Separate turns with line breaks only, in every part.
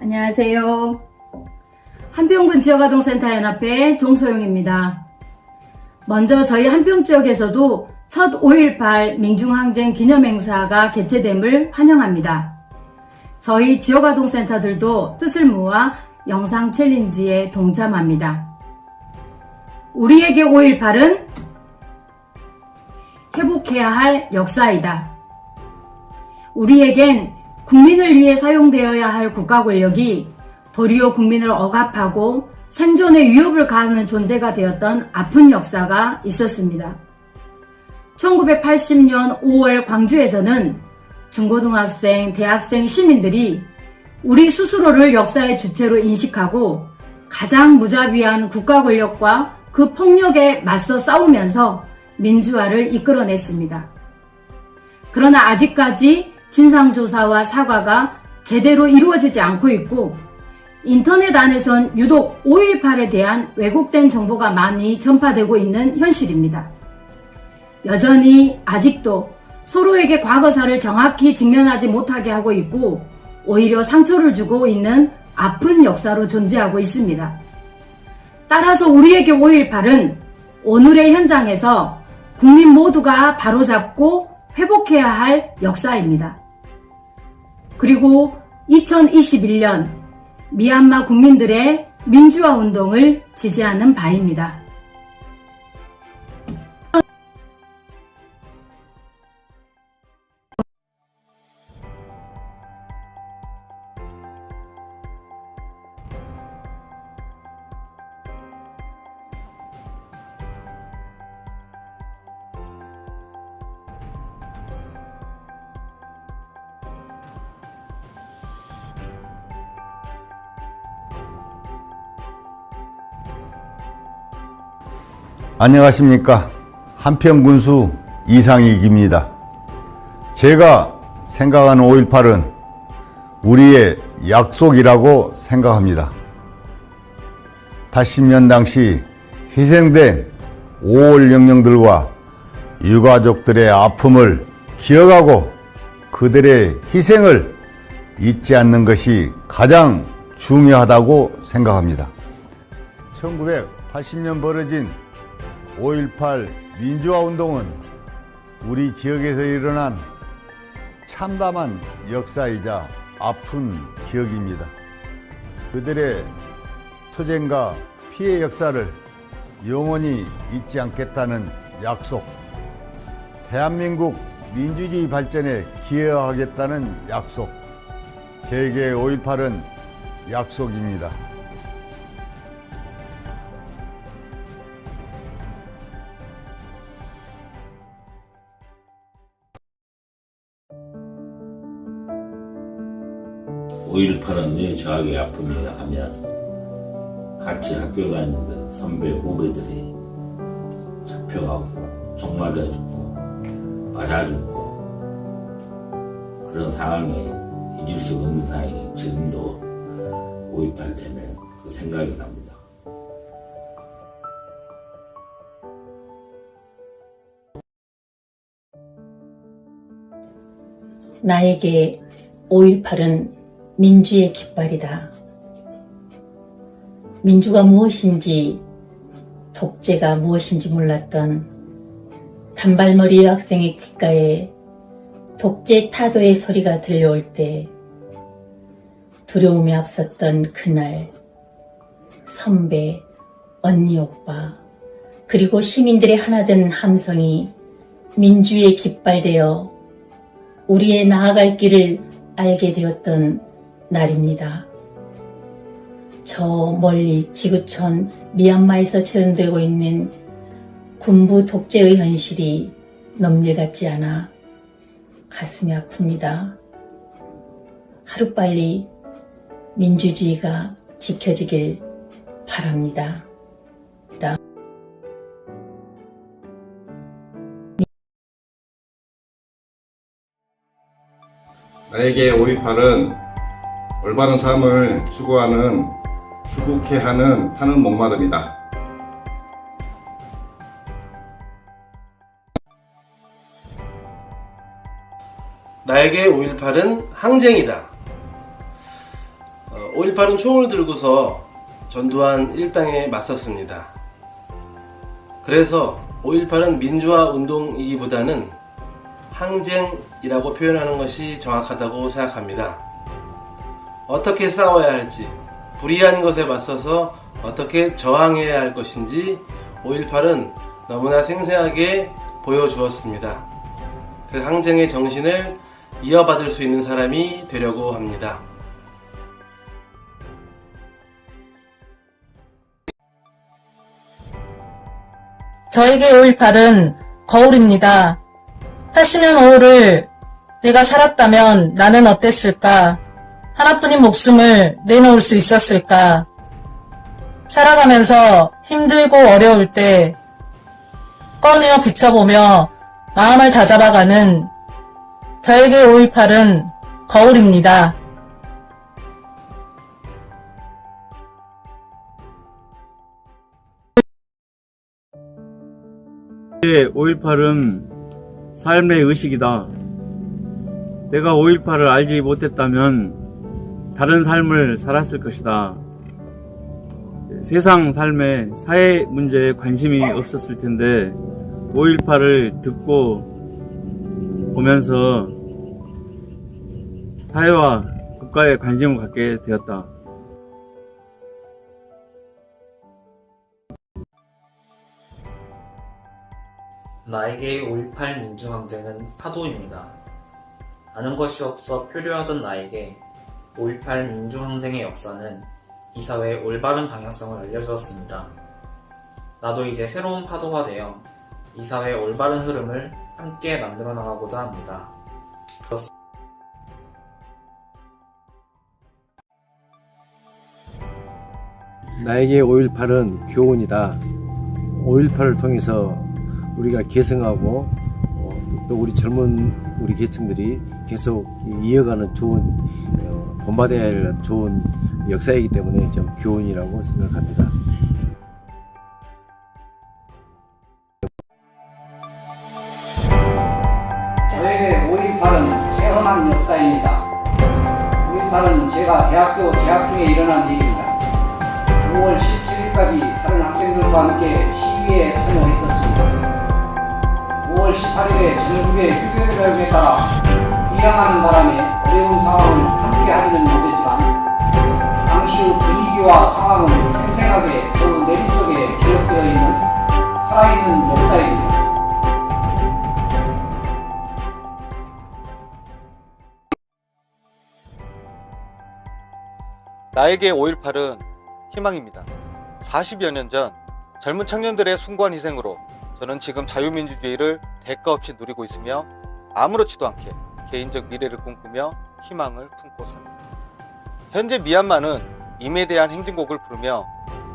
안녕하세요. 한평군 지역아동센터연합회 정소영입니다. 먼저 저희 한평 지역에서도 첫 5.18 민중항쟁 기념행사가 개최됨을 환영합니다. 저희 지역아동센터들도 뜻을 모아 영상 챌린지에 동참합니다. 우리에게 5.18은 회복해야 할 역사이다. 우리에겐 국민을 위해 사용되어야 할 국가 권력이 도리어 국민을 억압하고 생존의 위협을 가하는 존재가 되었던 아픈 역사가 있었습니다. 1980년 5월 광주에서는 중고등학생, 대학생, 시민들이 우리 스스로를 역사의 주체로 인식하고 가장 무자비한 국가 권력과 그 폭력에 맞서 싸우면서 민주화를 이끌어냈습니다. 그러나 아직까지 진상조사와 사과가 제대로 이루어지지 않고 있고 인터넷 안에선 유독 5.18에 대한 왜곡된 정보가 많이 전파되고 있는 현실입니다. 여전히 아직도 서로에게 과거사를 정확히 직면하지 못하게 하고 있고 오히려 상처를 주고 있는 아픈 역사로 존재하고 있습니다. 따라서 우리에게 5.18은 오늘의 현장에서 국민 모두가 바로잡고 회복해야 할 역사입니다. 그리고 2021년 미얀마 국민들의 민주화 운동을 지지하는 바입니다.
안녕하십니까. 한평군수 이상익입니다. 제가 생각하는 5.18은 우리의 약속이라고 생각합니다. 80년 당시 희생된 5월 영령들과 유가족들의 아픔을 기억하고 그들의 희생을 잊지 않는 것이 가장 중요하다고 생각합니다. 1980년 벌어진 5.18 민주화운동은 우리 지역에서 일어난 참담한 역사이자 아픈 기억입니다. 그들의 투쟁과 피해 역사를 영원히 잊지 않겠다는 약속, 대한민국 민주주의 발전에 기여하겠다는 약속, 제게 5.18은 약속입니다.
(5.18은) 왜 저에게 아픕니까 하면 같이 학교 다니던 선배 후배들이 잡혀가고 총 맞아 죽고 맞아 죽고 그런 상황이 잊을 수 없는 상황이 지금도 5.18 되면 그 생각이 납니다.
나에게 5.18은 민주의 깃발이다. 민주가 무엇인지, 독재가 무엇인지 몰랐던 단발머리 여학생의 귓가에 독재 타도의 소리가 들려올 때 두려움에 앞섰던 그날 선배, 언니, 오빠 그리고 시민들의 하나된 함성이 민주의 깃발 되어 우리의 나아갈 길을 알게 되었던 날입니다. 저 멀리 지구촌 미얀마에서 체현되고 있는 군부 독재의 현실이 넘길 같지 않아 가슴이 아픕니다. 하루빨리 민주주의가 지켜지길 바랍니다.
나에게 5.18은 올바른 삶을 추구하는 추구케 하는 목마름이다.
나에게 5.18은 항쟁이다. 5.18은 총을 들고서 전두환 일당에 맞섰습니다. 그래서 5.18은 민주화 운동이기보다는 항쟁이라고 표현하는 것이 정확하다고 생각합니다. 어떻게 싸워야 할지, 불이한 것에 맞서서 어떻게 저항해야 할 것인지 5.18은 너무나 생생하게 보여주었습니다. 그 항쟁의 정신을 이어받을 수 있는 사람이 되려고 합니다.
저에게 5.18은 거울입니다. 80년 5월을 내가 살았다면 나는 어땠을까? 하나뿐인 목숨을 내놓을 수 있었을까? 살아가면서 힘들고 어려울 때 꺼내어 비춰보며 마음을 다잡아가는 저에게 5.18은 거울입니다.
5.18은 삶의 의식이다. 내가 5.18을 알지 못했다면 다른 삶을 살았을 것이다. 세상 삶에 사회 문제에 관심이 없었을 텐데 5.18을 듣고 보면서 사회와 국가에 관심을 갖게 되었다.
나에게 5.18 민중항쟁은 파도입니다. 아는 것이 없어 표류하던 나에게 5.18 민중항쟁의 역사는 이 사회의 올바른 방향성을 알려주었습니다. 나도 이제 새로운 파도가 되어 이 사회의 올바른 흐름을 함께 만들어 나가고자 합니다.
나에게 5.18은 교훈이다. 5.18을 통해서 우리가 계승하고 또 우리 젊은 우리 계층들이 계속 이어가는 좋은 본받아야 할 좋은 역사이기 때문에 좀 교훈이라고 생각합니다.
저에게 5.18은 체험한 역사입니다. 5.18은 제가 대학교 재학 중에 일어난 일입니다. 5월 17일까지 다른 학생들과 함께 시위에 참여했었습니다. 5월 18일에 전국의 휴교협약에 따라 귀향하는 바람에 어려운 상황을 함께 하지는 못했지만 당시의 분위기와 상황은 생생하게 저 머릿속에 기억되어 있는 살아있는 역사입니다.
나에게 5.18은 희망입니다. 40여 년 전 젊은 청년들의 숭고한 희생으로 저는 지금 자유민주주의를 대가 없이 누리고 있으며 아무렇지도 않게 개인적 미래를 꿈꾸며 희망을 품고 삽니다. 현재 미얀마는 임에 대한 행진곡을 부르며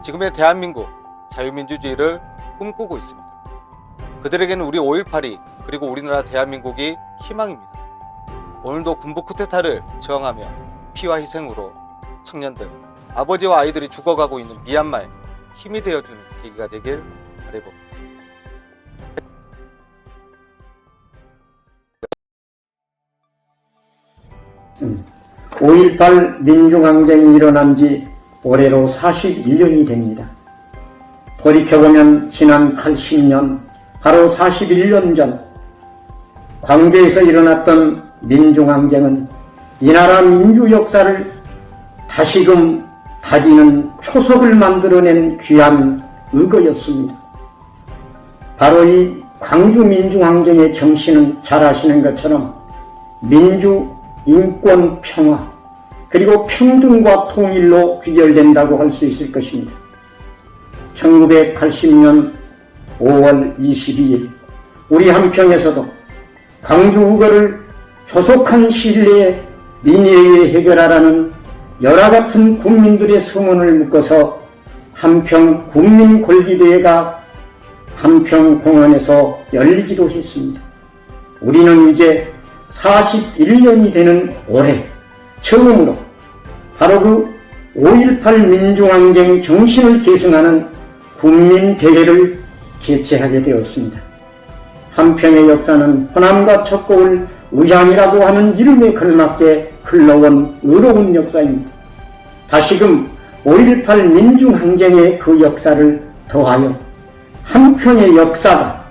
지금의 대한민국 자유민주주의를 꿈꾸고 있습니다. 그들에게는 우리 5.18이 그리고 우리나라 대한민국이 희망입니다. 오늘도 군부 쿠데타를 저항하며 피와 희생으로 청년들, 아버지와 아이들이 죽어가고 있는 미얀마에 힘이 되어주는 계기가 되길 바라봅니다.
5.18 민중항쟁이 일어난 지 올해로 41년이 됩니다. 돌이켜보면 지난 80년, 바로 41년 전 광주에서 일어났던 민중항쟁은 이 나라 민주 역사를 다시금 다지는 초석을 만들어낸 귀한 의거였습니다. 바로 이 광주 민중항쟁의 정신은 잘 아시는 것처럼 민주, 인권, 평화, 그리고 평등과 통일로 귀결된다고 할 수 있을 것입니다. 1980년 5월 22일 우리 한평에서도 광주 의거를 조속한 시일 내에 민의회에 해결하라는 열화 같은 국민들의 성원을 묶어서 한평 국민권리대회가 한평공원에서 열리기도 했습니다. 우리는 이제 41년이 되는 올해 처음으로 바로 그 5.18 민중항쟁 정신을 계승하는 국민대회를 개최하게 되었습니다. 한평의 역사는 호남과 첩고을 의향이라고 하는 이름에 걸맞게 흘러온 의로운 역사입니다. 다시금 5.18 민중항쟁의 그 역사를 더하여 한편의 역사가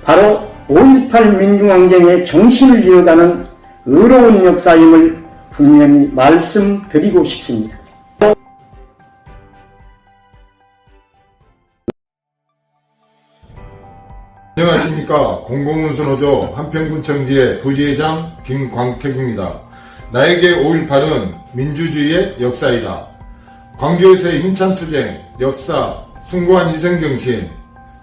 바로 5.18 민중항쟁의 정신을 이어가는 의로운 역사임을 분명히 말씀드리고 싶습니다.
안녕하십니까. 공공운수노조 한평군청지의 부지회장 김광택입니다. 나에게 5.18은 민주주의의 역사이다. 광주에서의 힘찬 투쟁, 역사, 숭고한 희생정신,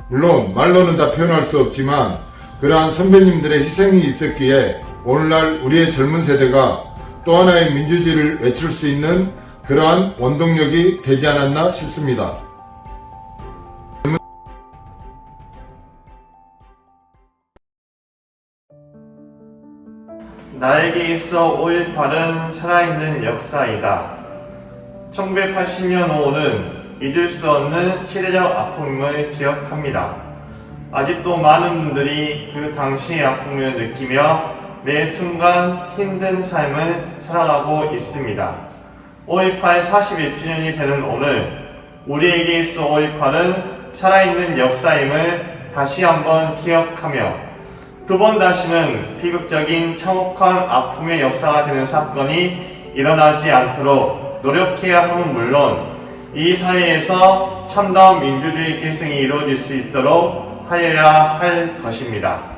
물론 말로는 다 표현할 수 없지만 그러한 선배님들의 희생이 있었기에 오늘날 우리의 젊은 세대가 또 하나의 민주주의를 외칠 수 있는 그러한 원동력이 되지 않았나 싶습니다.
나에게 있어 5.18은 살아있는 역사이다. 1980년 5월은 잊을 수 없는 시대적 아픔을 기억합니다. 아직도 많은 분들이 그 당시의 아픔을 느끼며 매 순간 힘든 삶을 살아가고 있습니다. 5.18 41주년이 되는 오늘, 우리에게 있어 5.18은 살아있는 역사임을 다시 한번 기억하며 두 번 다시는 비극적인 참혹한 아픔의 역사가 되는 사건이 일어나지 않도록 노력해야 함은 물론 이 사회에서 참다운 민주주의 계승이 이루어질 수 있도록 하여야 할 것입니다.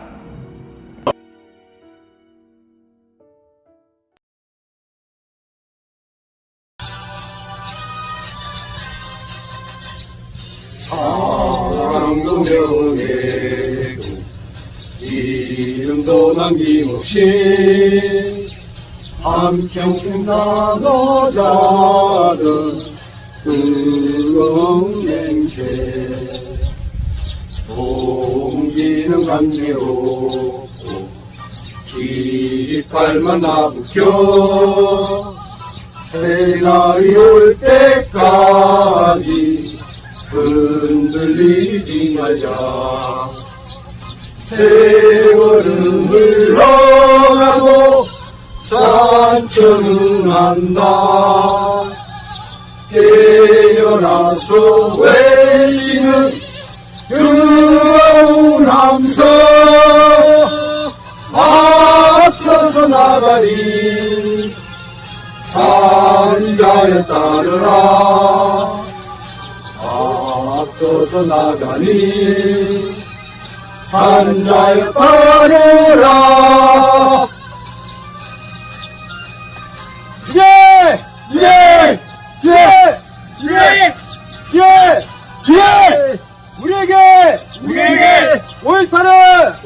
사랑도 명예도 이름도 남김없이 한평생 나눠자던 뜨거운 냄새 동지는 간대로 깃발만 나부켜 새날이 올 때까지 흔들리지 말자. 세월은 흘러가도 산천은 한다. 깨어나서 외치는 뜨거운 함성 앞서서 나가리 산자여 따르라. 앞서서 나가니 산자여 따르라. 예! 예! 예! 예! 예! 예! 우리에게 5.18은